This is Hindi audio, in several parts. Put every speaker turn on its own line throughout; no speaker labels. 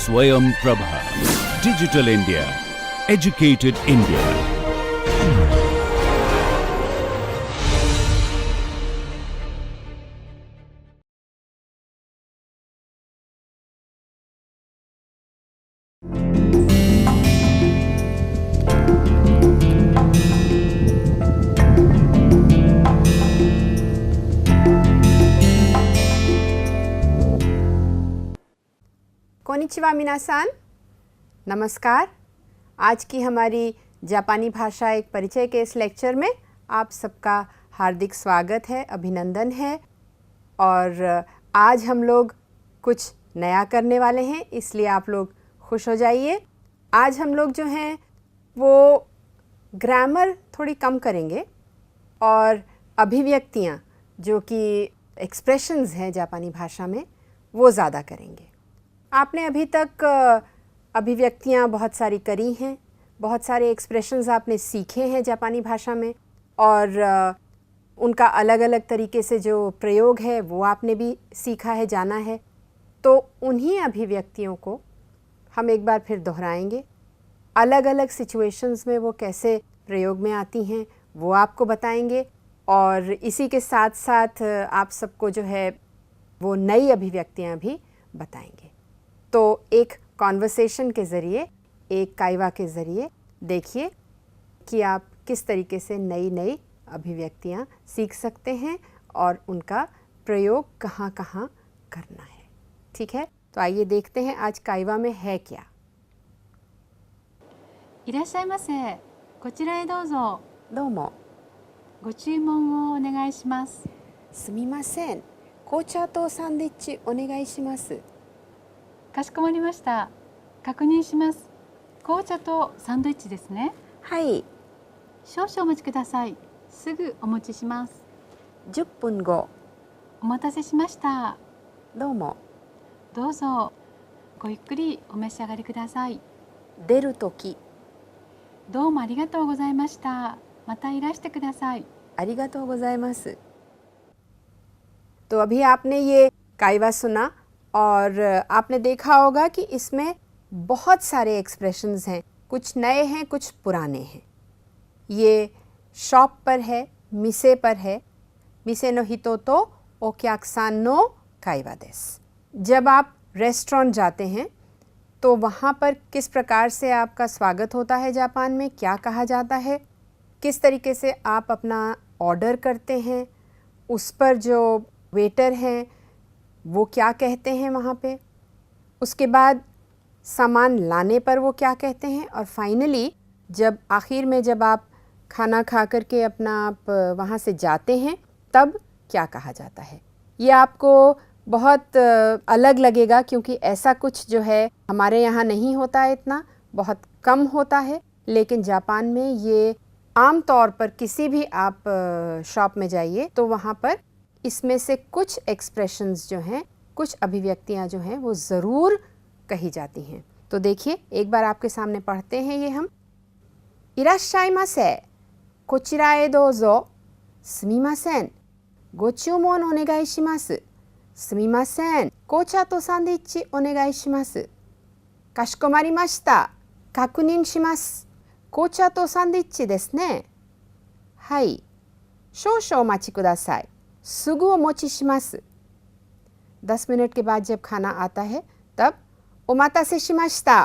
Swayam Prabha. Digital India. Educated India.
कोनिचिवा मिनासान, नमस्कार। आज की हमारी जापानी भाषा एक परिचय के इस लेक्चर में आप सबका हार्दिक स्वागत है, अभिनंदन है। और आज हम लोग कुछ नया करने वाले हैं, इसलिए आप लोग खुश हो जाइए। आज हम लोग जो हैं वो ग्रामर थोड़ी कम करेंगे और अभिव्यक्तियाँ जो कि एक्सप्रेशंस हैं जापानी भाषा में वो ज़्यादा करेंगे। आपने अभी तक अभिव्यक्तियाँ बहुत सारी करी हैं, बहुत सारे एक्सप्रेशंस आपने सीखे हैं जापानी भाषा में और उनका अलग अलग तरीके से जो प्रयोग है वो आपने भी सीखा है, जाना है। तो उन्हीं अभिव्यक्तियों को हम एक बार फिर दोहराएंगे। अलग अलग सिचुएशंस में वो कैसे प्रयोग में आती हैं वो आपको बताएंगे और इसी के साथ साथ आप सबको जो है वो नई अभिव्यक्तियाँ भी बताएंगे। तो एक कॉन्वर्सेशन के ज़रिए, एक काइवा के ज़रिए देखिए कि आप किस तरीके से नई नई अभिव्यक्तियाँ सीख सकते हैं और उनका प्रयोग कहाँ कहाँ करना है। ठीक है, तो आइए देखते हैं आज काइवा में है क्या।
いらっしゃいませ。こちらへどうぞ。
どうも。
ご注文をお願いします。
すみません。紅茶とサンドイッチお願いします。
かしこまりました。確認します。紅茶とサンドイッチですね。
はい。
少々お待ちください。すぐお持ちします。
10分後。
お待たせしました。
どうも。
どうぞ。ごゆっくりお召し上がりください。
出るとき。
どうもありがとうございました。またいらしてください。
ありがとうございます。तो अभी आपने ये काइवा सुना और आपने देखा होगा कि इसमें बहुत सारे एक्सप्रेशंस हैं, कुछ नए हैं, कुछ पुराने हैं। ये शॉप पर है, मिसे पर है, मिसे नो हितो तो ओक्याकसान नो काइवा देस। जब आप रेस्टोरेंट जाते हैं तो वहाँ पर किस प्रकार से आपका स्वागत होता है, जापान में क्या कहा जाता है, किस तरीके से आप अपना ऑर्डर करते हैं, उस पर जो वेटर हैं वो क्या कहते हैं वहाँ पे, उसके बाद सामान लाने पर वो क्या कहते हैं और फाइनली जब आखिर में जब आप खाना खा कर के अपना आप वहाँ से जाते हैं तब क्या कहा जाता है। ये आपको बहुत अलग लगेगा क्योंकि ऐसा कुछ जो है हमारे यहाँ नहीं होता है, इतना बहुत कम होता है, लेकिन जापान में ये आम तौर पर किसी भी आप शॉप में जाइए तो वहाँ पर इसमें से कुछ एक्सप्रेशंस जो हैं, कुछ अभिव्यक्तियाँ जो हैं वो ज़रूर कही जाती हैं। तो देखिए एक बार आपके सामने पढ़ते हैं ये हम। इराश्शाइमासे, कोचिरा ए दोज़ो, सुमिमासेन, गो चूमोन ओनेगाई शिमासु, सुमिमासेन, कोचा तो सैंडविच ओनेगाई शिमासु, काशिकोमारिमाशिता, काकुनिन शिमासु, कोचा तो सैंडविच देसु ने। हाई, शोशो ओमाची कुदासाई, सुगु ओमोची शिमासु। 10 मिनट के बाद जब खाना आता है तब ओमातासे शिमाशिता,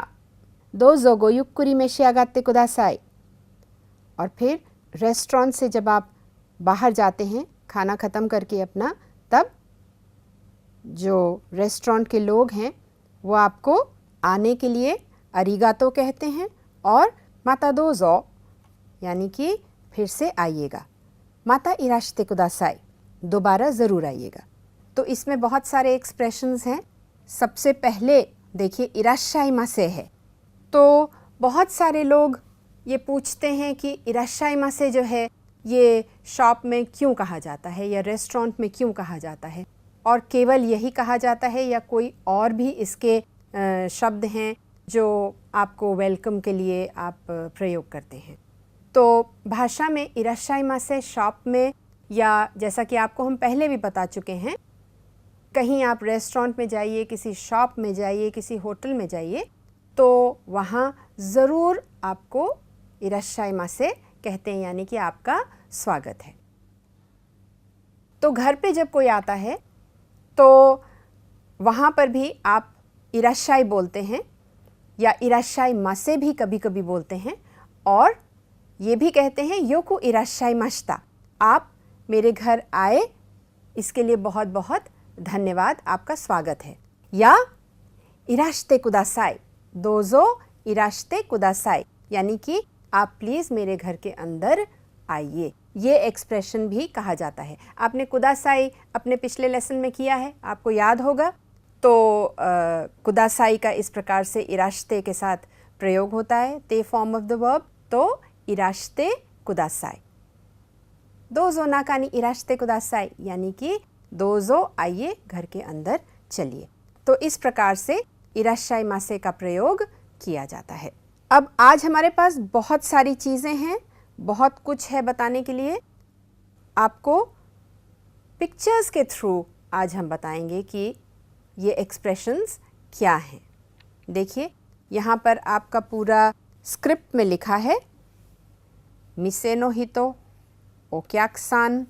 दोज़ो गो युक्कुरी मेशियागात्ते कुदासाई। और फिर रेस्टोरेंट से जब आप बाहर जाते हैं खाना ख़त्म करके अपना, तब जो रेस्टोरेंट के लोग हैं वो आपको आने के लिए अरिगातो कहते हैं और माता दोज़ो यानी कि फिर से आइएगा, माता इराशिते कुदासाई, दोबारा ज़रूर आइएगा। तो इसमें बहुत सारे एक्सप्रेशंस हैं। सबसे पहले देखिए इराश्शाइमासे है, तो बहुत सारे लोग ये पूछते हैं कि इराश्शाइमासे जो है ये शॉप में क्यों कहा जाता है या रेस्टोरेंट में क्यों कहा जाता है, और केवल यही कहा जाता है या कोई और भी इसके शब्द हैं जो आपको वेलकम के लिए आप प्रयोग करते हैं। तो भाषा में इराश्शाइमासे शॉप में, या जैसा कि आपको हम पहले भी बता चुके हैं, कहीं आप रेस्टोरेंट में जाइए, किसी शॉप में जाइए, किसी होटल में जाइए, तो वहाँ ज़रूर आपको इराश्शाइमासे कहते हैं, यानी कि आपका स्वागत है। तो घर पे जब कोई आता है तो वहाँ पर भी आप इराश्शाई बोलते हैं या इराश्शाइमासे भी कभी कभी बोलते हैं, और ये भी कहते हैं योकु इराश्शाइमाशिता, आप मेरे घर आए, इसके लिए बहुत बहुत धन्यवाद, आपका स्वागत है। या इराश्ते कुदासाई, दोजो इराश्ते कुदासाई, यानी कि आप प्लीज़ मेरे घर के अंदर आइए, ये एक्सप्रेशन भी कहा जाता है। आपने कुदासाई अपने पिछले लेसन में किया है, आपको याद होगा। तो कुदासाई का इस प्रकार से इराश्ते के साथ प्रयोग होता है, ते फॉर्म ऑफ द वर्ब, तो इराश्ते कुदासाई। दोजो नाकानी इराश्ते कुदासाई, यानी कि दोजो आइए, घर के अंदर चलिए। तो इस प्रकार से इराश्शाइमासे का प्रयोग किया जाता है। अब आज हमारे पास बहुत सारी चीज़ें हैं, बहुत कुछ है बताने के लिए। आपको पिक्चर्स के थ्रू आज हम बताएंगे कि ये एक्सप्रेशंस क्या हैं। देखिए, यहाँ पर आपका पूरा स्क्रिप्ट में लिखा है, मिसे नो हितो, ओक्याकसान,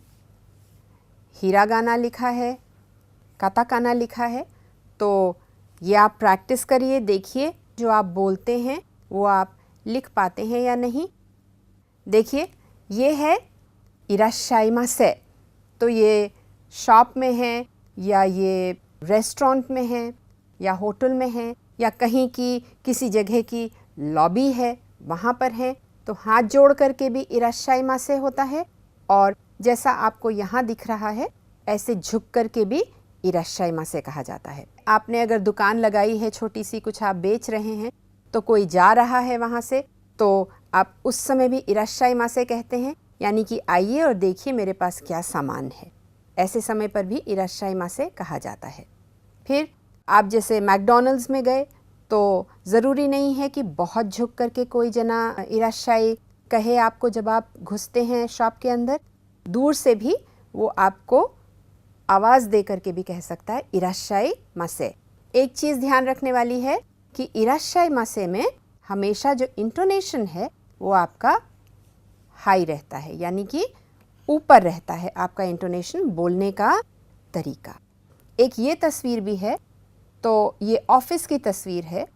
हिरागाना लिखा है, काताकाना लिखा है। तो ये आप प्रैक्टिस करिए, देखिए जो आप बोलते हैं वो आप लिख पाते हैं या नहीं। देखिए, ये है इराश्शाइमासे, तो ये शॉप में है या ये रेस्टोरेंट में है या होटल में है या कहीं की किसी जगह की लॉबी है, वहाँ पर है, तो हाथ जोड़ करके भी इराश्शाइमासे होता है, और जैसा आपको यहाँ दिख रहा है ऐसे झुक करके भी इराश्शाइमासे कहा जाता है। आपने अगर दुकान लगाई है छोटी सी, कुछ आप बेच रहे हैं, तो कोई जा रहा है वहाँ से, तो आप उस समय भी इराश्शाइमासे कहते हैं, यानी कि आइए और देखिए मेरे पास क्या सामान है। ऐसे समय पर भी इराश्शाइमासे कहा जाता है। फिर आप जैसे मैकडॉनल्ड्स में गए, तो ज़रूरी नहीं है कि बहुत झुक करके कोई जना इराश्शाई कहे आपको जब आप घुसते हैं शॉप के अंदर। दूर से भी वो आपको आवाज़ दे करके भी कह सकता है इराश्शाइमासे। एक चीज़ ध्यान रखने वाली है कि इराश्शाइमासे में हमेशा जो इंटोनेशन है वो आपका हाई रहता है, यानी कि ऊपर रहता है आपका इंटोनेशन, बोलने का तरीका। एक ये तस्वीर भी है, तो ये ऑफिस की तस्वीर है।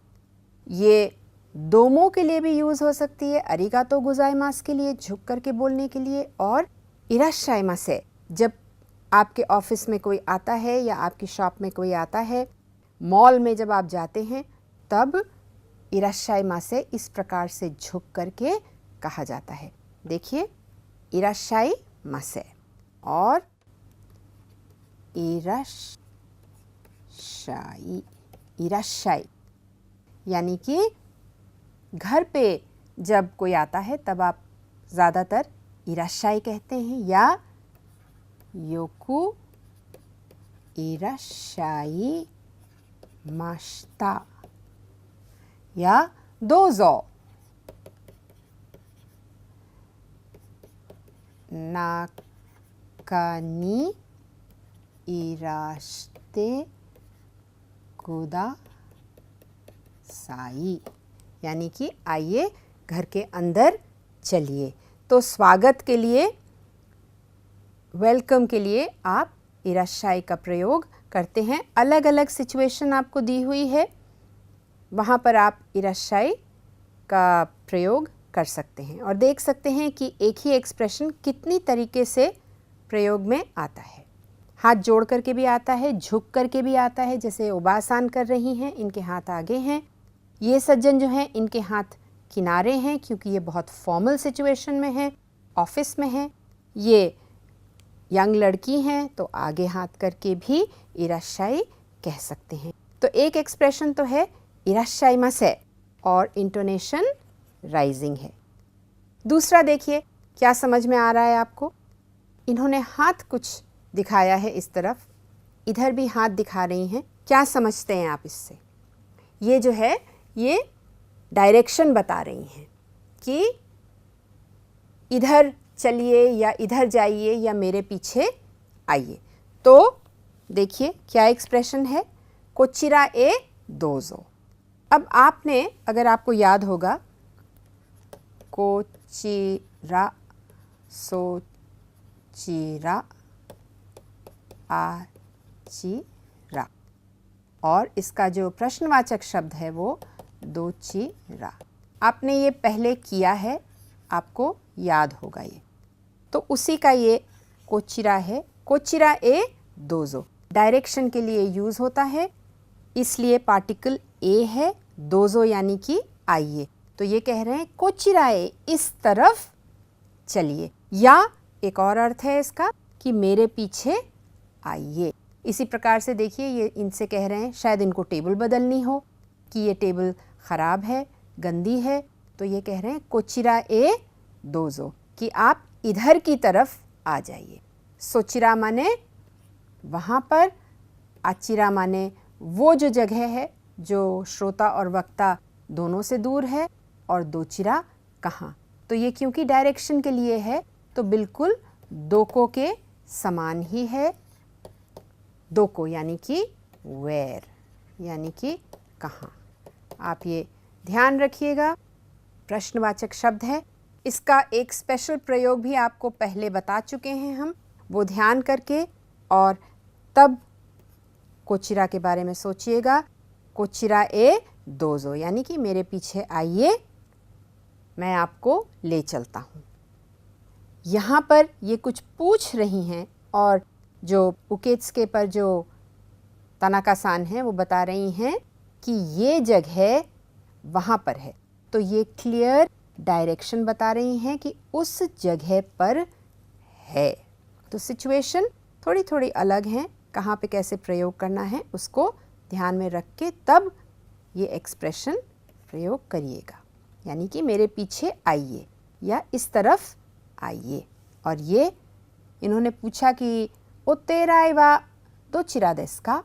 ये दोमो के लिए भी यूज़ हो सकती है, अरिगातो गोजाइमास के लिए, झुक करके बोलने के लिए, और इराश्शाइमासे जब आपके ऑफिस में कोई आता है या आपकी शॉप में कोई आता है, मॉल में जब आप जाते हैं, तब इराश्शाइमासे इस प्रकार से झुक करके कहा जाता है। देखिए, इराश्शाइमासे और इराश्शाई, यानी कि घर पे जब कोई आता है तब आप ज़्यादातर इराश्शाई कहते हैं, या योकु इराश्शाइमाशिता, या दोजो नाकानी इराश्ते कुदासाई, यानी कि आइए घर के अंदर चलिए। तो स्वागत के लिए, वेलकम के लिए आप इराश्शाई का प्रयोग करते हैं। अलग अलग सिचुएशन आपको दी हुई है, वहाँ पर आप इराश्शाई का प्रयोग कर सकते हैं और देख सकते हैं कि एक ही एक्सप्रेशन कितनी तरीके से प्रयोग में आता है। हाथ जोड़ करके भी आता है, झुक करके भी आता है, जैसे उबासान कर रही हैं, इनके हाथ आगे हैं। ये सज्जन जो हैं इनके हाथ किनारे हैं क्योंकि ये बहुत फॉर्मल सिचुएशन में है, ऑफिस में है। ये यंग लड़की हैं तो आगे हाथ करके भी इराश्शाई कह सकते हैं। तो एक एक्सप्रेशन तो है इराश्शाइमासे और इंटोनेशन राइजिंग है। दूसरा देखिए, क्या समझ में आ रहा है आपको? इन्होंने हाथ कुछ दिखाया है इस तरफ, इधर भी हाथ दिखा रही हैं। क्या समझते हैं आप इससे? ये जो है ये डायरेक्शन बता रही हैं कि इधर चलिए या इधर जाइए या मेरे पीछे आइए। तो देखिए क्या एक्सप्रेशन है, कोचिरा ए दोजो। अब आपने, अगर आपको याद होगा, कोचिरा, सोचिरा, आचिरा, और इसका जो प्रश्नवाचक शब्द है वो दोचिरा। आपने ये पहले किया है, आपको याद होगा ये, तो उसी का ये कोचिरा है। कोचिरा ए दोजो डायरेक्शन के लिए यूज़ होता है, इसलिए पार्टिकल ए है, दोजो यानी कि आइए। तो ये कह रहे हैं कोचिरा ए, इस तरफ चलिए। या एक और अर्थ है इसका कि मेरे पीछे आइए। इसी प्रकार से देखिए, ये इनसे कह रहे हैं शायद इनको टेबल बदलनी हो, कि ये टेबल ख़राब है, गंदी है, तो ये कह रहे हैं कोचिरा ए दोजो, कि आप इधर की तरफ आ जाइए। सोचिरा माने वहाँ पर, आचिरा माने वो जो जगह है जो श्रोता और वक्ता दोनों से दूर है, और दोचिरा कहाँ। तो ये क्योंकि डायरेक्शन के लिए है तो बिल्कुल दोको के समान ही है। दोको यानी कि वेयर, यानी कि कहाँ। आप ये ध्यान रखिएगा, प्रश्नवाचक शब्द है। इसका एक स्पेशल प्रयोग भी आपको पहले बता चुके हैं हम, वो ध्यान करके और तब कोचिरा के बारे में सोचिएगा। कोचिरा ए दोजो यानी कि मेरे पीछे आइए, मैं आपको ले चलता हूँ। यहाँ पर ये कुछ पूछ रही हैं, और जो उकेत्सुके पर जो तानाका-सान है वो बता रही हैं कि ये जगह वहाँ पर है। तो ये क्लियर डायरेक्शन बता रही हैं कि उस जगह पर है। तो सिचुएशन थोड़ी थोड़ी अलग हैं, कहाँ पे कैसे प्रयोग करना है उसको ध्यान में रख के तब ये एक्सप्रेशन प्रयोग करिएगा। यानी कि मेरे पीछे आइए या इस तरफ आइए। और ये इन्होंने पूछा कि ओतेराई वा दोचिरा देस का,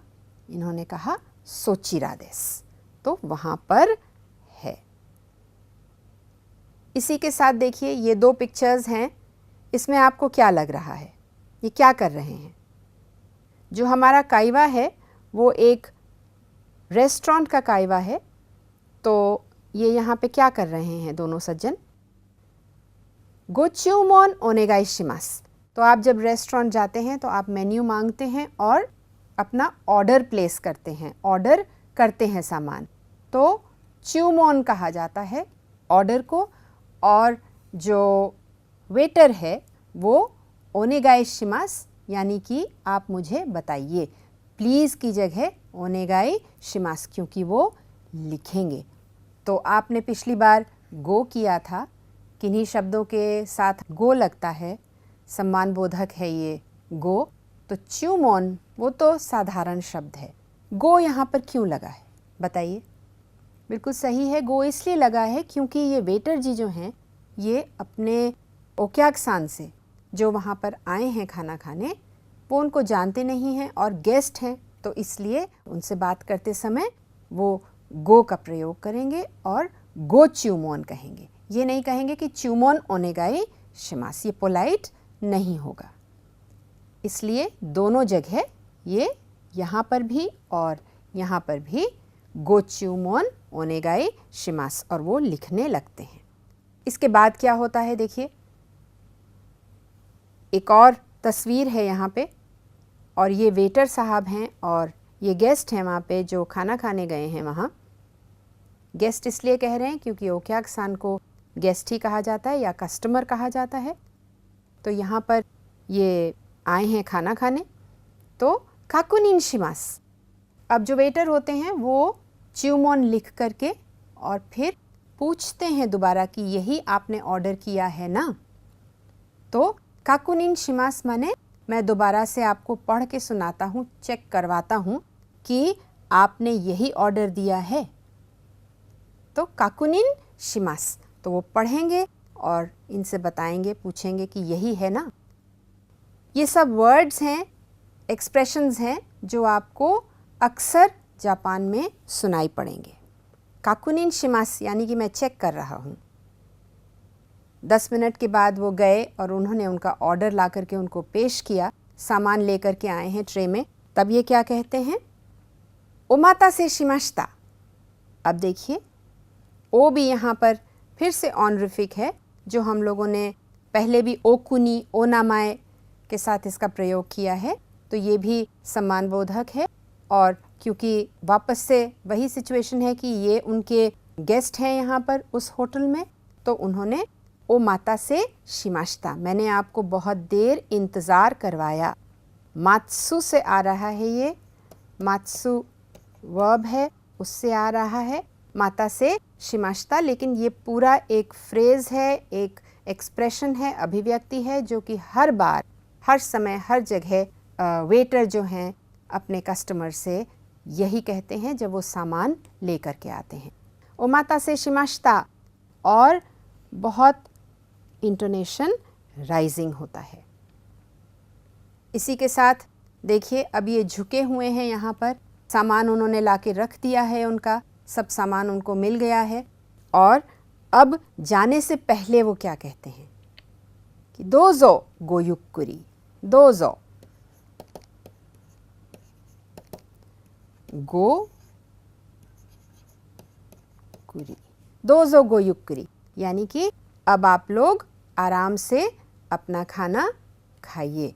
इन्होंने कहा सोचिरा देस, तो वहाँ पर है। इसी के साथ देखिए ये दो पिक्चर्स हैं, इसमें आपको क्या लग रहा है, ये क्या कर रहे हैं? जो हमारा काइवा है वो एक रेस्टोरेंट का काइवा है, तो ये यहाँ पे क्या कर रहे हैं दोनों सज्जन? गोचुमोन ओनेगाई शिमास। तो आप जब रेस्टोरेंट जाते हैं तो आप मेन्यू मांगते हैं और अपना ऑर्डर प्लेस करते हैं, ऑर्डर करते हैं सामान, तो च्यूमोन कहा जाता है ऑर्डर को, और जो वेटर है वो ओनेगाई शिमास यानी कि आप मुझे बताइए, प्लीज़ की जगह ओनेगाई शिमास, क्योंकि वो लिखेंगे। तो आपने पिछली बार गो किया था, किन्हीं शब्दों के साथ गो लगता है, सम्मान बोधक है ये गो। तो च्यूमोन वो तो साधारण शब्द है, गो यहाँ पर क्यों लगा है बताइए? बिल्कुल सही है, गो इसलिए लगा है क्योंकि ये वेटर जी जो हैं ये अपने ओक्याकसान से जो वहाँ पर आए हैं खाना खाने, वो उनको जानते नहीं हैं और गेस्ट हैं, तो इसलिए उनसे बात करते समय वो गो का प्रयोग करेंगे और गो च्यूमोन कहेंगे। ये नहीं कहेंगे कि च्यूमोन ओनेगाई शिमास, ये पोलाइट नहीं होगा। इसलिए दोनों जगह ये यहाँ पर भी और यहाँ पर भी गो च्यूमोन ओनेगाई शिमास, और वो लिखने लगते हैं। इसके बाद क्या होता है देखिए, एक और तस्वीर है यहाँ पे, और ये वेटर साहब हैं और ये गेस्ट हैं वहाँ पे जो खाना खाने गए हैं वहाँ। गेस्ट इसलिए कह रहे हैं क्योंकि ओक्याकसान को गेस्ट ही कहा जाता है या कस्टमर कहा जाता है। तो यहाँ पर ये आए हैं खाना खाने, तो काकुनिन शिमास। अब जो वेटर होते हैं वो च्यूमोन लिख करके और फिर पूछते हैं दोबारा कि यही आपने ऑर्डर किया है ना? तो काकुनिन शिमास माने मैं दोबारा से आपको पढ़ के सुनाता हूँ, चेक करवाता हूँ कि आपने यही ऑर्डर दिया है। तो काकुनिन शिमास, तो वो पढ़ेंगे और इनसे बताएंगे, पूछेंगे कि यही है ना। ये सब वर्ड्स हैं, एक्सप्रेशंस हैं जो आपको अक्सर जापान में सुनाई पड़ेंगे। काकुनिन शिमास यानी कि मैं चेक कर रहा हूँ। 10 मिनट के बाद वो गए और उन्होंने उनका ऑर्डर ला करके उनको पेश किया, सामान लेकर के आए हैं ट्रे में, तब ये क्या कहते हैं, ओमाता से शिमाश्ता। अब देखिए ओ भी यहाँ पर फिर से ऑनरिफिक है, जो हम लोगों ने पहले भी ओकुनी ओनामाए के साथ इसका प्रयोग किया है, तो ये भी सम्मानबोधक है। और क्योंकि वापस से वही सिचुएशन है कि ये उनके गेस्ट हैं यहाँ पर उस होटल में, तो उन्होंने ओ माता से शिमाश्ता, मैंने आपको बहुत देर इंतज़ार करवाया। मात्सु से आ रहा है, ये मात्सु वर्ब है उससे आ रहा है, माता से शिमाश्ता। लेकिन ये पूरा एक फ्रेज़ है, एक एक्सप्रेशन है, अभिव्यक्ति है, जो कि हर बार हर समय हर जगह वेटर जो हैं अपने कस्टमर से यही कहते हैं जब वो सामान लेकर के आते हैं, ओ माता से शिमाश्ता। और बहुत इंटोनेशन राइजिंग होता है। इसी के साथ देखिए अब ये झुके हुए हैं, यहाँ पर सामान उन्होंने लाके रख दिया है, उनका सब सामान उनको मिल गया है। और अब जाने से पहले वो क्या कहते हैं कि दोजो गोयुक्कुरी, दोजो गो कुरी, दोजो गोयुक्कुरी, यानी कि अब आप लोग आराम से अपना खाना खाइए।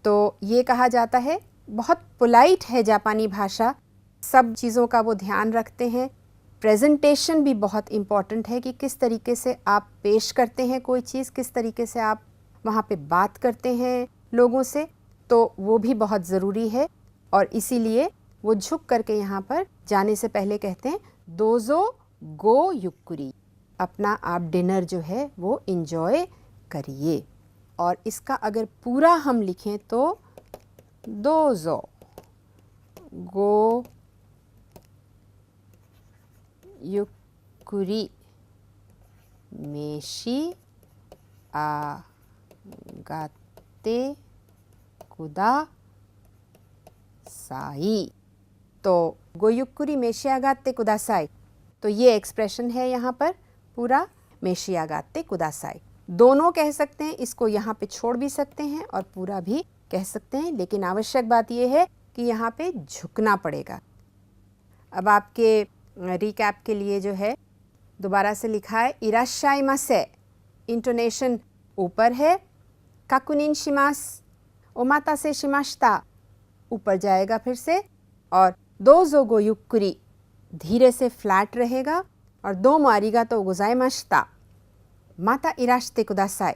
तो ये कहा जाता है, बहुत पोलाइट है जापानी भाषा, सब चीज़ों का वो ध्यान रखते हैं। प्रेजेंटेशन भी बहुत इम्पॉर्टेंट है कि किस तरीके से आप पेश करते हैं कोई चीज़, किस तरीके से आप वहाँ पे बात करते हैं लोगों से, तो वो भी बहुत ज़रूरी है। और इसीलिए वो झुक करके यहाँ पर जाने से पहले कहते हैं दोजो गो युक्कुरी, अपना आप डिनर जो है वो इंजॉय करिए। और इसका अगर पूरा हम लिखें तो दोजो गो युक्कुरी मेशी आगाते कुदासाई। तो गोयुक्कुरी मेशी आगाते कुदासाई, तो ये एक्सप्रेशन है यहाँ पर पूरा मेशी आगाते कुदासाई। दोनों कह सकते हैं, इसको यहाँ पे छोड़ भी सकते हैं और पूरा भी कह सकते हैं, लेकिन आवश्यक बात यह है कि यहाँ पे झुकना पड़ेगा। अब आपके रिकैप के लिए जो है दोबारा से लिखा है, इराशाइमासे, इंटोनेशन ऊपर है, काकुनिन शिमास, ओमाता से शिमाश्ता ऊपर जाएगा फिर से, और दोजो गो युक्कुरी धीरे से फ्लैट रहेगा, और दोमो आरिगातो गोजाइमाशिता माता इराश्ते कुदासाई।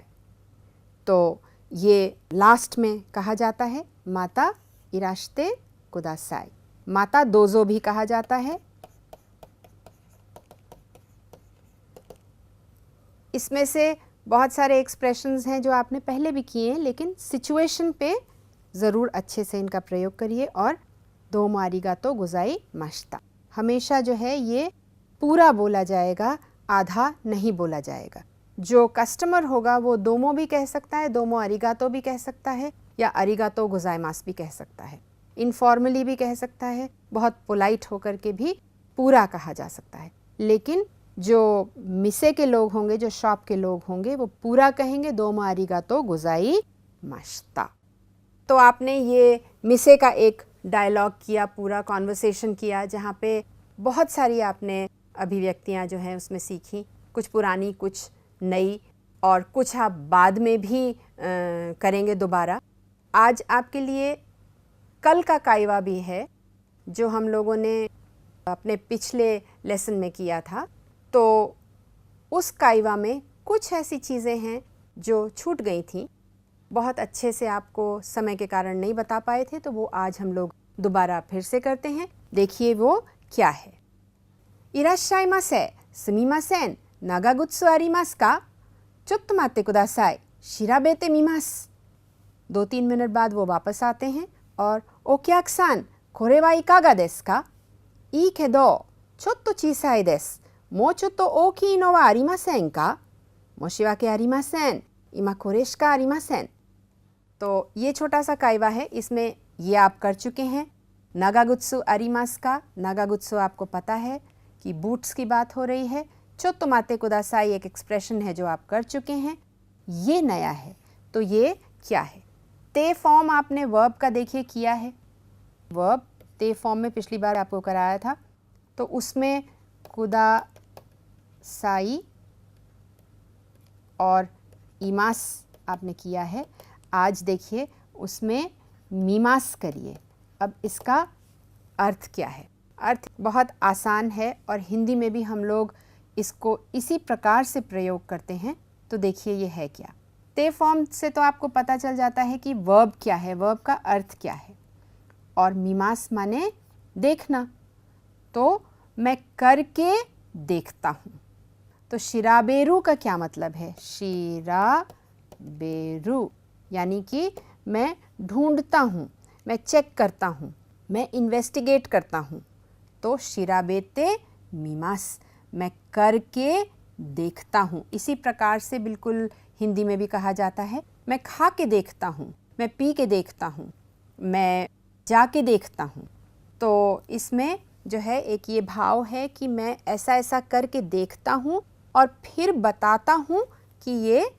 तो ये लास्ट में कहा जाता है माता इराश्ते कुदासाई। माता दोजो भी कहा जाता है। इसमें से बहुत सारे एक्सप्रेशंस हैं जो आपने पहले भी किए हैं, लेकिन सिचुएशन पे ज़रूर अच्छे से इनका प्रयोग करिए। और दोमो आरिगातो गोजाइमाशिता हमेशा जो है ये पूरा बोला जाएगा, आधा नहीं बोला जाएगा। जो कस्टमर होगा वो दोमो भी कह सकता है, दोमो अरिगातो भी कह सकता है, या अरिगातो गोजाइमास भी कह सकता है, इनफॉर्मली भी कह सकता है, बहुत पोलाइट होकर के भी पूरा कहा जा सकता है। लेकिन जो मिसे के लोग होंगे, जो शॉप के लोग होंगे, वो पूरा कहेंगे दोमो अरिगातो गोजाइमाशिता। तो आपने ये मिसे का एक डायलॉग किया, पूरा कॉन्वर्सेशन किया, जहाँ पे बहुत सारी आपने अभिव्यक्तियाँ जो हैं उसमें सीखी, कुछ पुरानी कुछ नई, और कुछ आप बाद में भी करेंगे दोबारा। आज आपके लिए कल का काइवा भी है जो हम लोगों ने अपने पिछले लेसन में किया था। तो उस काइवा में कुछ ऐसी चीज़ें हैं जो छूट गई थी, बहुत अच्छे से आपको समय के कारण नहीं बता पाए थे, तो वो आज हम लोग दोबारा फिर से करते हैं। देखिए वो क्या है। इराशाइमासे, सुमिमासेन, नागागुत्सु आरिमासु का? चोत्तो मात्ते कुदासाई, शिराबेते मीमासु। 2-3 मिनट बाद वो वापस आते हैं और ओक्याकु-सान, कोरे वा इकागा देसु का? ii kedo, chotto chisai desu. Mou chotto ookii no wa arimasen ka? Moshiwake arimasen. Ima kore shika arimasen. तो ये छोटा सा काइवा है, इसमें ये आप कर चुके हैं। नागागुत्सु आरिमास का, नागागुत्सु आपको पता है कि बूट्स की बात हो रही है। चोत्तो मात्ते कुदासाई एक एक्सप्रेशन है जो आप कर चुके हैं। ये नया है, तो ये क्या है? ते फॉर्म आपने वर्ब का देखिए किया है, वर्ब ते फॉर्म में पिछली बार आपको कराया था, तो उसमें कुदा साई और इमास आपने किया है। आज देखिए उसमें मीमास करिए। अब इसका अर्थ क्या है? अर्थ बहुत आसान है और हिंदी में भी हम लोग इसको इसी प्रकार से प्रयोग करते हैं। तो देखिए ये है क्या। ते फॉर्म से तो आपको पता चल जाता है कि वर्ब क्या है, वर्ब का अर्थ क्या है। और मीमास माने देखना, तो मैं करके देखता हूँ। तो शिराबेरू का क्या मतलब है? शिराबेरू यानी कि मैं ढूंढता हूँ, मैं चेक करता हूँ, मैं इन्वेस्टिगेट करता हूँ। तो शिराबेते मीमास, मैं करके देखता हूँ। इसी प्रकार से बिल्कुल हिंदी में भी कहा जाता है, मैं खा के देखता हूँ, मैं पी के देखता हूँ, मैं जाके देखता हूँ। तो इसमें जो है एक ये भाव है कि मैं ऐसा ऐसा करके देखता हूँ और फिर बताता हूँ कि ये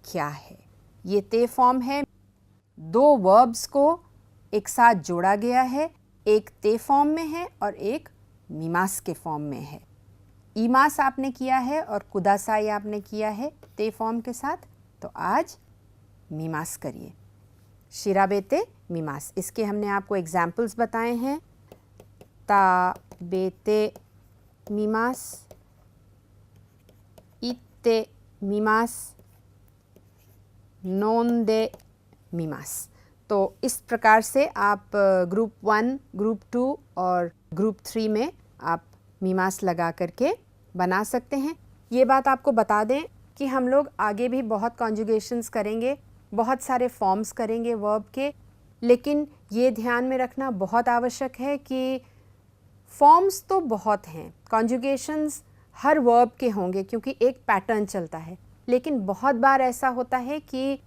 क्या है। ये ते फॉर्म है। दो वर्ब्स को एक साथ जोड़ा गया है, एक ते फॉर्म में है और एक मीमास के फॉर्म में है। ईमास आपने किया है और कुदासाई आपने किया है ते फॉर्म के साथ। तो आज मीमास करिए, शिराबेते मीमास। इसके हमने आपको एग्जाम्पल्स बताए हैं। ता बेते मीमास, इत्ते मीमास, नोंदे मीमास। तो इस प्रकार से आप ग्रुप 1, ग्रुप 2 और ग्रुप 3 में आप मीमास लगा करके बना सकते हैं। ये बात आपको बता दें कि हम लोग आगे भी बहुत कॉन्जुगेशंस करेंगे, बहुत सारे फॉर्म्स करेंगे वर्ब के, लेकिन ये ध्यान में रखना बहुत आवश्यक है कि फॉर्म्स तो बहुत हैं, कॉन्जुगेशंस हर वर्ब के होंगे क्योंकि एक पैटर्न चलता है। लेकिन बहुत बार ऐसा होता है कि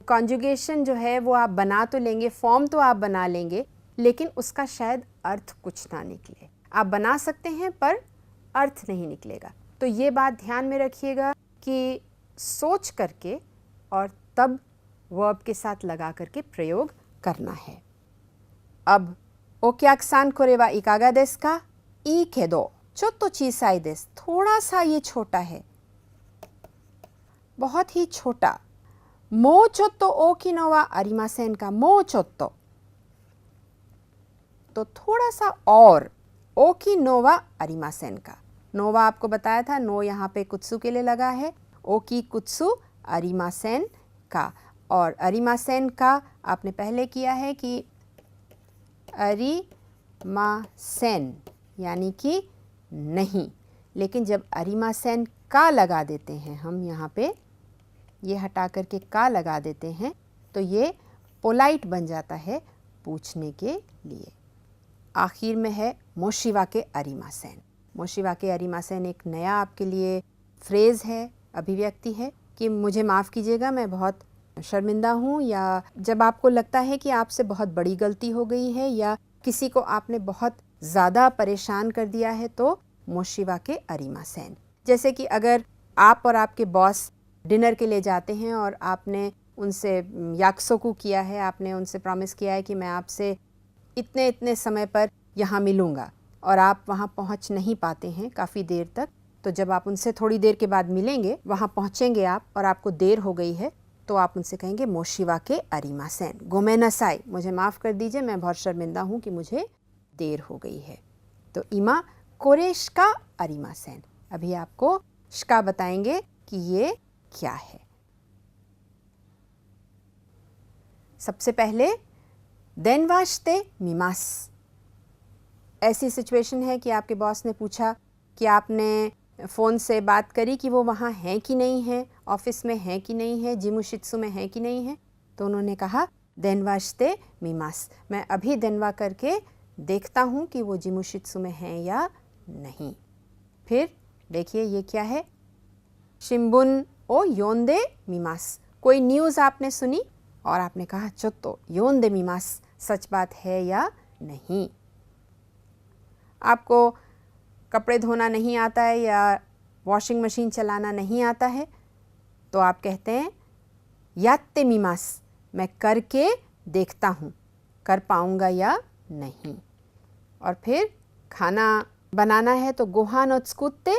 कॉन्जुगेशन जो है वो आप बना तो लेंगे, फॉर्म तो आप बना लेंगे, लेकिन उसका शायद अर्थ कुछ ना निकले। आप बना सकते हैं पर अर्थ नहीं निकलेगा। तो ये बात ध्यान में रखिएगा कि सोच करके और तब वर्ब के साथ लगा करके प्रयोग करना है। अब ओक्याक्सान कोरेवा इकागा देस का? ई केदो चोत्तो चीसाई देस, थोड़ा सा ये छोटा है, बहुत ही छोटा। मो चोत्तो ओकिनो वा आरिमासेन का? मो चोत्तो तो थोड़ा सा और, ओकिनोवा आरिमासेन का। नोवा आपको बताया था, नो यहाँ पे कुत्सु के लिए लगा है, ओकी कुत्सु आरिमासेन का। और आरिमासेन का आपने पहले किया है कि अरिमासेन यानी कि नहीं, लेकिन जब अरिमासेन का लगा देते हैं हम, यहाँ पे ये हटा करके का लगा देते हैं, तो ये पोलाइट बन जाता है पूछने के लिए। आखिर में है मोशिवा के अरिमासेन। मोशिवा के अरिमासेन एक नया आपके लिए फ्रेज़ है, अभिव्यक्ति है कि मुझे माफ़ कीजिएगा, मैं बहुत शर्मिंदा हूँ, या जब आपको लगता है कि आपसे बहुत बड़ी गलती हो गई है या किसी को आपने बहुत ज़्यादा परेशान कर दिया है, तो मोशिवा के अरिमासेन। जैसे कि अगर आप और आपके बॉस डिनर के लिए जाते हैं और आपने उनसे याक्सोकू किया है, आपने उनसे प्रॉमिस किया है कि मैं आपसे इतने इतने समय पर यहाँ मिलूँगा, और आप वहाँ पहुँच नहीं पाते हैं काफ़ी देर तक, तो जब आप उनसे थोड़ी देर के बाद मिलेंगे, वहाँ पहुँचेंगे आप और आपको देर हो गई है, तो आप उनसे कहेंगे मोशिवा के अरिमासेन, गोमेनासाई, मुझे माफ़ कर दीजिए, मैं बहुत शर्मिंदा हूँ कि मुझे देर हो गई है। तो इमा कोरेश का अरिमासेन। अभी आपको श्का बताएंगे कि ये क्या है। सबसे पहले देनवाश्ते मिमास। ऐसी सिचुएशन है कि आपके बॉस ने पूछा कि आपने फ़ोन से बात करी कि वो वहाँ हैं कि नहीं है, ऑफिस में हैं कि नहीं है, जिमुशित्सु में हैं कि नहीं है, तो उन्होंने कहा देनवाश्ते मिमास, मैं अभी देनवा करके देखता हूँ कि वो जिमुशित्सु में हैं या नहीं। फिर देखिए ये क्या है, शिम्बुन ओ योंदे मिमास, कोई न्यूज़ आपने सुनी और आपने कहा चोत्तो योंदे मिमास, सच बात है या नहीं। आपको कपड़े धोना नहीं आता है या वॉशिंग मशीन चलाना नहीं आता है, तो आप कहते हैं यात्ते मिमास, मैं करके देखता हूँ, कर पाऊँगा या नहीं। और फिर खाना बनाना है तो गोहान और स्कुत्ते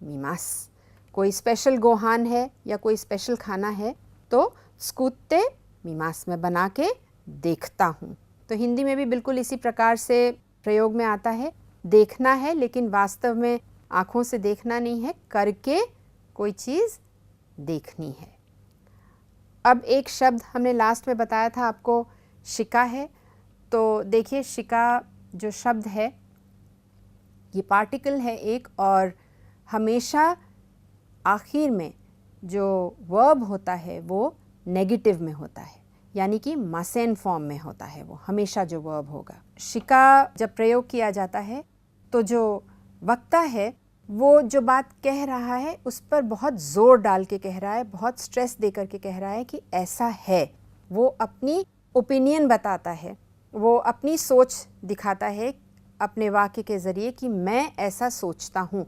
मीमास। कोई स्पेशल गोहान है या कोई स्पेशल खाना है तो स्कुत्ते मीमास में बना के देखता हूँ। तो हिंदी में भी बिल्कुल इसी प्रकार से प्रयोग में आता है। देखना है लेकिन वास्तव में आँखों से देखना नहीं है, करके कोई चीज़ देखनी है। अब एक शब्द हमने लास्ट में बताया था आपको, शिका है। तो देखिए शिका जो शब्द है ये पार्टिकल है एक, और हमेशा आखिर में जो वर्ब होता है वो नेगेटिव में होता है, यानी कि मासेन फॉर्म में होता है। वो हमेशा जो वर्ब होगा, शिका जब प्रयोग किया जाता है तो जो वक्ता है वो जो बात कह रहा है उस पर बहुत ज़ोर डाल के कह रहा है, बहुत स्ट्रेस दे करके कह रहा है कि ऐसा है। वो अपनी ओपिनियन बताता है, वो अपनी सोच दिखाता है अपने वाक्य के ज़रिए कि मैं ऐसा सोचता हूँ।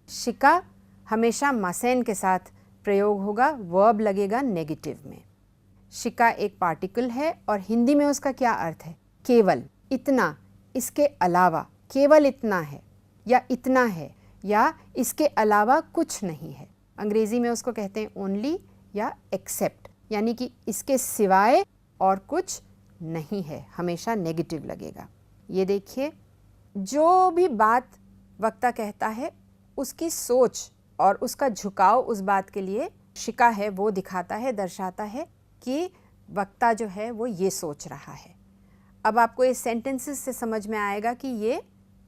शिका हमेशा मासेन के साथ प्रयोग होगा, वर्ब लगेगा नेगेटिव में। शिका एक पार्टिकल है और हिंदी में उसका क्या अर्थ है? केवल, इतना, इसके अलावा, केवल इतना है या इतना है या इसके अलावा कुछ नहीं है। अंग्रेज़ी में उसको कहते हैं ओनली या एक्सेप्ट, यानी कि इसके सिवाय और कुछ नहीं है, हमेशा नेगेटिव लगेगा। ये देखिए, जो भी बात वक्ता कहता है उसकी सोच और उसका झुकाव उस बात के लिए शिका है, वो दिखाता है, दर्शाता है कि वक्ता जो है वो ये सोच रहा है। अब आपको ये सेंटेंसेस से समझ में आएगा कि ये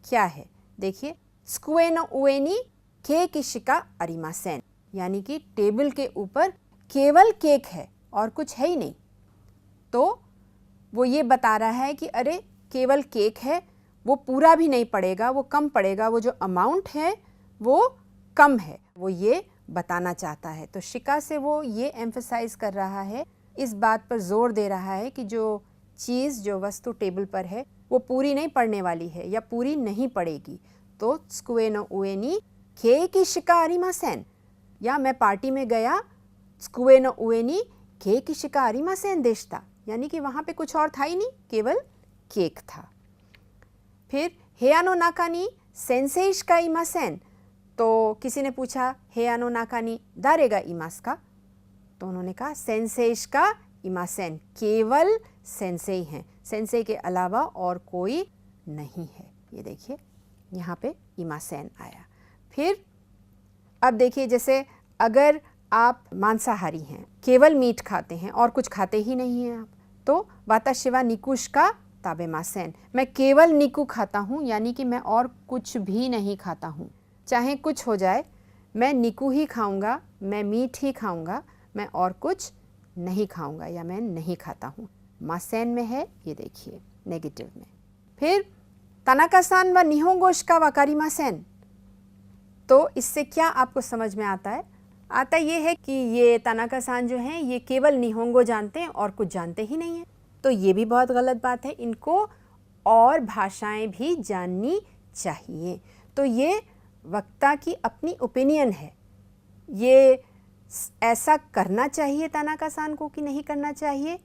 क्या है। देखिए, स्कुए नो उएनी केक शिका अरिमासेन, यानी कि टेबल के ऊपर केवल केक है और कुछ है ही नहीं। तो वो ये बता रहा है कि अरे केवल केक है, वो पूरा भी नहीं पड़ेगा, वो कम पड़ेगा, वो जो अमाउंट है वो कम है, वो ये बताना चाहता है। तो शिका से वो ये एम्फसाइज कर रहा है, इस बात पर जोर दे रहा है कि जो चीज़, जो वस्तु टेबल पर है वो पूरी नहीं पड़ने वाली है या पूरी नहीं पड़ेगी। तो स्कुए नो उएनी केक शिका अरिमासेन, या मैं पार्टी में गया, स्कुए नो उएनी केक शिका अरिमासेन देशता, यानी कि वहाँ पे कुछ और था ही नहीं, केवल केक था। फिर हेयानो नाकानी सेंसेई शिका इमासेन, तो किसी ने पूछा हेयानो नाकानी दारेगा इमास का, तो उन्होंने कहा सेंसेई शिका इमासेन, केवल सेंसेई हैं, सेंसेई के अलावा और कोई नहीं है। ये देखिए यहाँ पे इमासेन आया। फिर अब देखिए, जैसे अगर आप मांसाहारी हैं, केवल मीट खाते हैं और कुछ खाते ही नहीं हैं आप, तो वाताशिवा निकुश का ताबे मासेन, मैं केवल निकू खाता हूँ, यानी कि मैं और कुछ भी नहीं खाता हूँ, चाहे कुछ हो जाए मैं निकू ही खाऊंगा, मैं मीट ही खाऊंगा, मैं और कुछ नहीं खाऊंगा या मैं नहीं खाता हूँ। मासेन में है, ये देखिए नेगेटिव में। फिर तानाका-सान व निहोंगो शिका वाकारिमासेन, तो इससे क्या आपको समझ में आता है? आता ये है कि ये तानाका-सान जो हैं ये केवल निहोंगो जानते हैं और कुछ जानते ही नहीं हैं। तो ये भी बहुत गलत बात है, इनको और भाषाएं भी जाननी चाहिए। तो ये वक्ता की अपनी ओपिनियन है, ये ऐसा करना चाहिए तानाका-सान को कि नहीं करना चाहिए,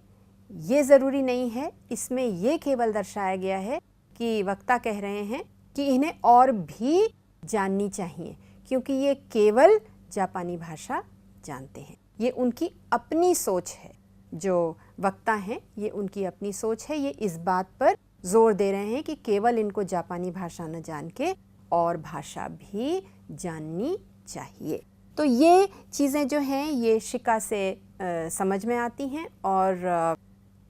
ये ज़रूरी नहीं है। इसमें ये केवल दर्शाया गया है कि वक्ता कह रहे हैं कि इन्हें और भी जाननी चाहिए, क्योंकि ये केवल जापानी भाषा जानते हैं। ये उनकी अपनी सोच है, जो वक्ता हैं ये उनकी अपनी सोच है। ये इस बात पर जोर दे रहे हैं कि केवल इनको जापानी भाषा न जान के और भाषा भी जाननी चाहिए। तो ये चीज़ें जो हैं ये शिका से समझ में आती हैं, और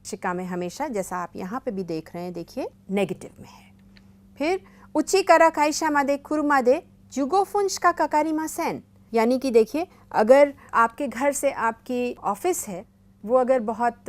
शिका में हमेशा, जैसा आप यहाँ पे भी देख रहे हैं, देखिए नेगेटिव में है। फिर उची करा काइशा मादे कुरुमादे जुगोफुन शिका काकारिमासेन, यानी कि देखिए, अगर आपके घर से आपकी ऑफिस है वो अगर बहुत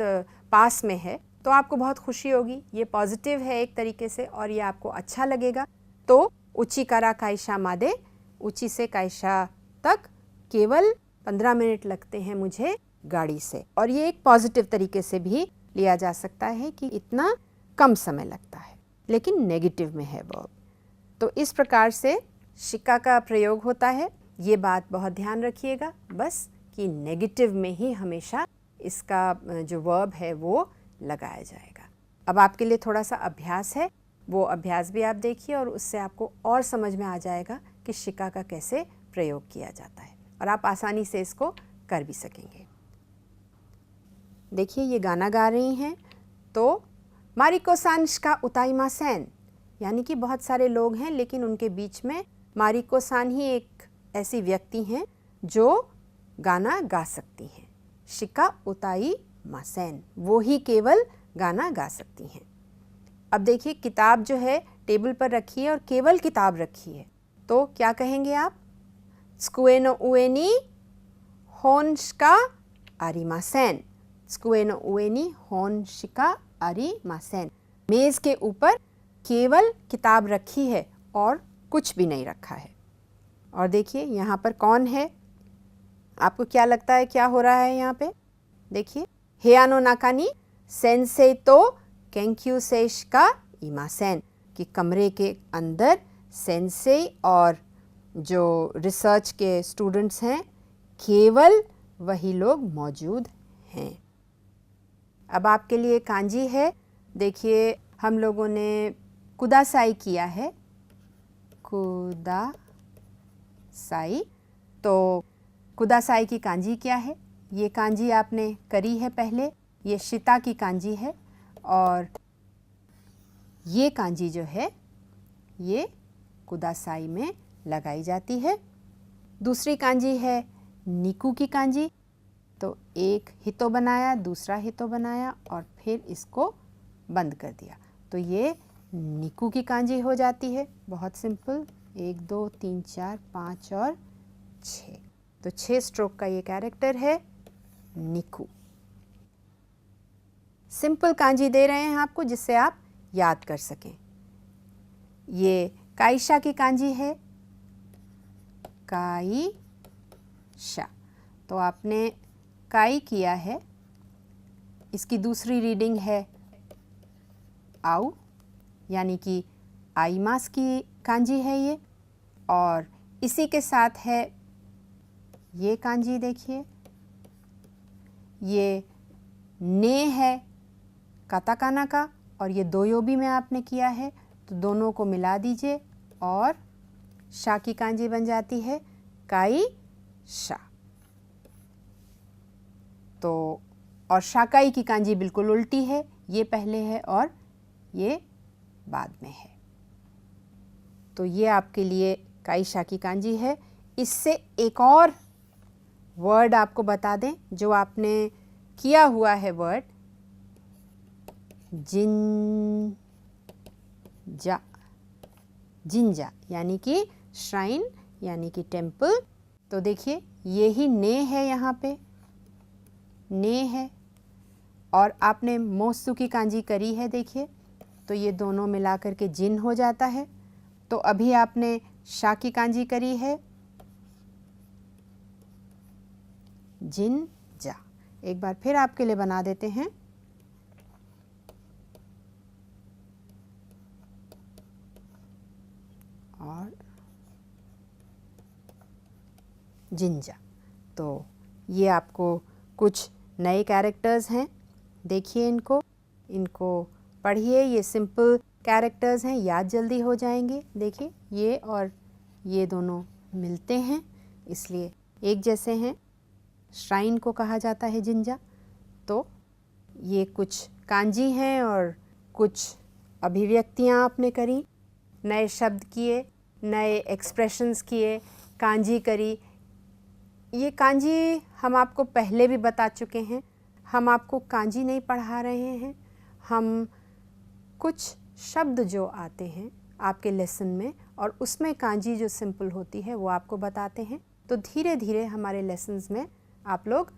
पास में है तो आपको बहुत खुशी होगी, ये पॉजिटिव है एक तरीके से और ये आपको अच्छा लगेगा। तो उची करा काइशा मादे, उची से काइशा तक केवल 15 मिनट लगते हैं मुझे गाड़ी से, और ये एक पॉजिटिव तरीके से भी लिया जा सकता है कि इतना कम समय लगता है, लेकिन नेगेटिव में है वर्ब। तो इस प्रकार से शिका का प्रयोग होता है। ये बात बहुत ध्यान रखिएगा बस कि नेगेटिव में ही हमेशा इसका जो वर्ब है वो लगाया जाएगा। अब आपके लिए थोड़ा सा अभ्यास है, वो अभ्यास भी आप देखिए और उससे आपको और समझ में आ जाएगा कि शिका का कैसे प्रयोग किया जाता है और आप आसानी से इसको कर भी सकेंगे। देखिए ये गाना गा रही हैं तो मारिको-सान शिका उताइमासेन, यानी कि बहुत सारे लोग हैं लेकिन उनके बीच में मारिको-सान ही एक ऐसी व्यक्ति हैं जो गाना गा सकती हैं। शिका उताइमासेन, वो ही केवल गाना गा सकती हैं। अब देखिए किताब जो है टेबल पर रखी है और केवल किताब रखी है, तो क्या कहेंगे आप? त्सुकुए नो उए नि होन शिका आरिमासेन। त्सुकुए नो उए नि होन शिका आरिमासेन। मेज़ के ऊपर केवल किताब रखी है और कुछ भी नहीं रखा है। और देखिए यहाँ पर कौन है? आपको क्या लगता है क्या हो रहा है यहाँ पे? देखिए, हेयानो नाका नि सेंसेई तो केंक्यू सेई शिका इमासेन, कि कमरे के अंदर सेंसेई और जो रिसर्च के स्टूडेंट्स हैं केवल वही लोग मौजूद हैं। अब आपके लिए कांजी है। देखिए हम लोगों ने कुदासाई किया है, कुदासाई। तो कुदासाई की कांजी क्या है? ये कांजी आपने करी है पहले, ये शिता की कांजी है और ये कांजी जो है ये कुदासाई में लगाई जाती है। दूसरी कांजी है निकू की कांजी। तो एक हितो बनाया, दूसरा हितो बनाया और फिर इसको बंद कर दिया, तो ये निकू की कांजी हो जाती है। बहुत सिंपल, 1 2 3 4 5 और 6, तो 6 स्ट्रोक का ये कैरेक्टर है निकू। सिंपल कांजी दे रहे हैं आपको जिससे आप याद कर सकें। ये काईशा की कांजी है, काईशा। तो आपने काई किया है, इसकी दूसरी रीडिंग है आउ, यानी कि आईमास की कांजी है ये। और इसी के साथ है ये कांजी, देखिए ये ने है काताकाना का और ये दोयोबी में आपने किया है, तो दोनों को मिला दीजिए और शा की कांजी बन जाती है काई शा। तो और शाकाई की कांजी बिल्कुल उल्टी है, ये पहले है और ये बाद में है। तो ये आपके लिए काईशा की कांजी है। इससे एक और वर्ड आपको बता दें जो आपने किया हुआ है वर्ड, जिंजा, जिंजा यानी कि श्राइन यानी कि टेम्पल। तो देखिए ये ही ने है, यहाँ पे ने है और आपने मोसु की कांजी करी है, देखिए तो ये दोनों मिलाकर के जिन हो जाता है। तो अभी आपने शा की कांजी करी है जिन जा। एक बार फिर आपके लिए बना देते हैं। और जिंजा। तो ये आपको कुछ नए कैरेक्टर्स हैं, देखिए इनको पढ़िए। ये सिंपल कैरेक्टर्स हैं, याद जल्दी हो जाएंगे। देखिए ये और ये दोनों मिलते हैं इसलिए एक जैसे हैं। श्राइन को कहा जाता है जिंजा। तो ये कुछ कांजी हैं और कुछ अभिव्यक्तियाँ आपने करी, नए शब्द किए, नए एक्सप्रेशंस किए, कांजी करी। ये कांजी हम आपको पहले भी बता चुके हैं, हम आपको कांजी नहीं पढ़ा रहे हैं, हम कुछ शब्द जो आते हैं आपके लेसन में और उसमें कांजी जो सिंपल होती है वो आपको बताते हैं। तो धीरे धीरे हमारे लेसन्स में आप लोग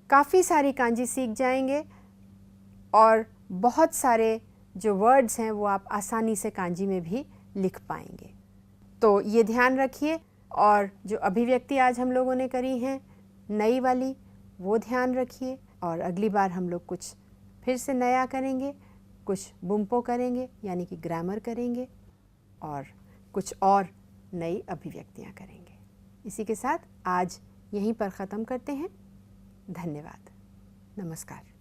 काफ़ी सारी कांजी सीख जाएंगे और बहुत सारे जो वर्ड्स हैं वो आप आसानी से कांजी में भी लिख पाएंगे। तो ये ध्यान रखिए और जो अभिव्यक्ति आज हम लोगों ने करी हैं नई वाली वो ध्यान रखिए। और अगली बार हम लोग कुछ फिर से नया करेंगे, कुछ बुम्पो करेंगे यानी कि ग्रामर करेंगे और कुछ और नई अभिव्यक्तियाँ करेंगे। इसी के साथ आज यहीं पर ख़त्म करते हैं। धन्यवाद, नमस्कार।